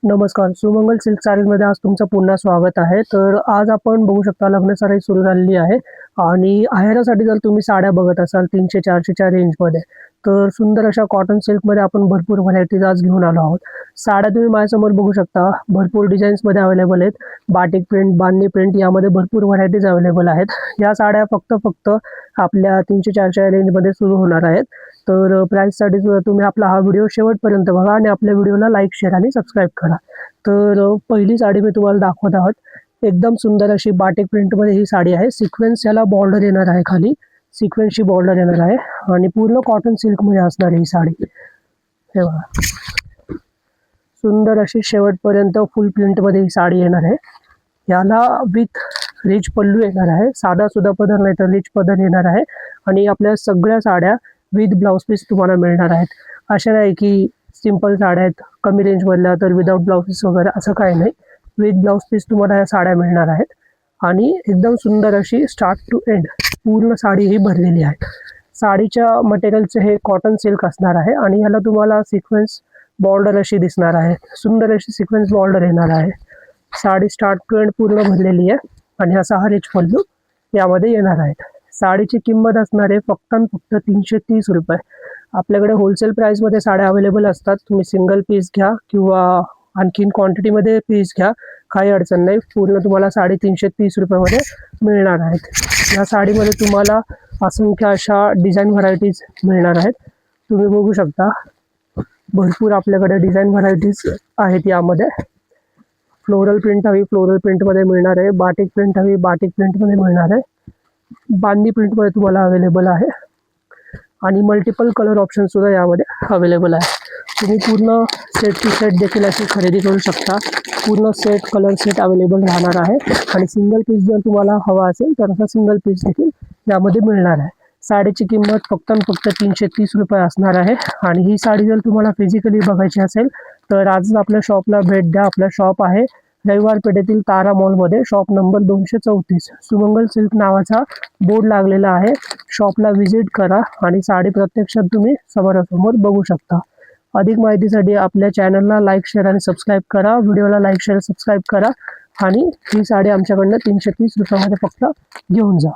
नमस्कार, सुमंगल सिल्क साडीमध्ये आज तुमचं पुन्हा स्वागत आहे. तर आज आपण बघू शकता लग्न साडी सुरू झालेली आहे आणि आहेरासाठी जर तुम्ही साड्या बघत असाल 300-400च्या रेंजमध्ये, तर सुंदर अशा कॉटन सिल्कमध्ये आपण भरपूर व्हरायटीज आज घेऊन आलो आहोत. साड्या तुम्ही माझ्यासमोर बघू शकता, भरपूर डिझाईन्समध्ये अवेलेबल आहेत. बाटिक प्रिंट, बांधणी प्रिंट यामध्ये भरपूर व्हरायटीज अवेलेबल आहेत. या साड्या फक्त आपल्या 300-400 रेंजमध्ये सुरू होणार आहेत. तर प्राईससाठी सुद्धा तुम्ही आपला हा व्हिडिओ शेवटपर्यंत बघा आणि आपल्या व्हिडिओला लाईक, शेअर आणि सबस्क्राईब करा. तर पहिली साडी मी तुम्हाला दाखवत आहोत. एकदम सुंदर अशी बाटिक प्रिंटमध्ये ही साडी आहे. सिक्वेन्स याला बॉर्डर येणार आहे, खाली सिक्वेन्सची बॉर्डर येणार आहे आणि पूर्ण कॉटन सिल्कमध्ये असणार आहे ही साडी. हे बघा, सुंदर अशी शेवटपर्यंत फुल प्रिंटमध्ये ही साडी येणार आहे. याला विथ रिच पल्लू येणार आहे. साधा सुद्धा पदर नाही तर रिच पदर येणार आहे आणि आपल्या सगळ्या साड्या विथ ब्लाउज पीस तुम्हाला मिळणार आहेत. अशा नाही की सिंपल साड्या आहेत कमी रेंजमधल्या तर विदाउट ब्लाउज पीस वगैरे, असं काही नाही. विथ ब्लाउज पीस तुम्हाला या साड्या मिळणार आहेत आणि एकदम सुंदर अशी स्टार्ट टू एंड पूर्ण साडी ही भरलेली आहे. साडीच्या मटेरियलचे हे कॉटन सिल्क असणार आहे आणि ह्याला तुम्हाला सिक्वेन्स बॉर्डर अशी दिसणार आहे. सुंदर अशी सिक्वेन्स बॉर्डर येणार आहे. साडी स्टार्ट टू एंड पूर्ण भरलेली आहे आणि असा हा रिच पल्लू यामध्ये येणार आहेत. साडीची किंमत असणार आहे फक्त 330 रुपये. आपल्याकडे होलसेल प्राईसमध्ये साड्या अवेलेबल असतात. तुम्ही सिंगल पीस घ्या किंवा आणखीन क्वांटिटीमध्ये पीस घ्या, काही अडचण नाही. पूर्ण तुम्हाला 330 रुपयामध्ये मिळणार आहेत. या साडीमध्ये तुम्हाला असंख्य अशा डिझाईन व्हरायटीज मिळणार आहेत. तुम्ही बघू शकता भरपूर आपल्याकडे डिझाईन व्हरायटीज आहेत. यामध्ये फ्लोरल प्रिंट हवी, फ्लोरल प्रिंटमध्ये मिळणार आहे. बाटिक प्रिंट हवी, बाटिक प्रिंटमध्ये मिळणार आहे. बांधणी प्रिंटमध्ये तुम्हाला अवेलेबल आहे आणि मल्टिपल कलर ऑप्शन सुद्धा यामध्ये अवेलेबल आहे. तुम्ही पूर्ण सेट टू सेट देखील अशी खरेदी करू शकता. पूर्ण सेट कलर सेट अवेलेबल राहणार आहे आणि सिंगल पीस जर तुम्हाला हवा असेल तर असा सिंगल पीस देखील यामध्ये मिळणार आहे. साडीची किंमत फक्त 330 रुपये असणार आहे आणि ही साडी जर तुम्हाला फिजिकली बघायची असेल तर आजच आपल्या शॉपला भेट द्या. आपला शॉप आहे रविवार पेठेतील तारा मॉलमध्ये, शॉप नंबर 234. सुमंगल सिल्क नावाचा बोर्ड लागलेला आहे. शॉपला व्हिजिट करा आणि साडी प्रत्यक्षात तुम्ही समोरासमोर बघू शकता. अधिक माहितीसाठी आपल्या चॅनलला लाईक, शेअर आणि सबस्क्राईब करा. व्हिडिओला लाईक, शेअर, सबस्क्राईब करा आणि ही साडी आमच्याकडनं 330 रुपयामध्ये फक्त घेऊन जा.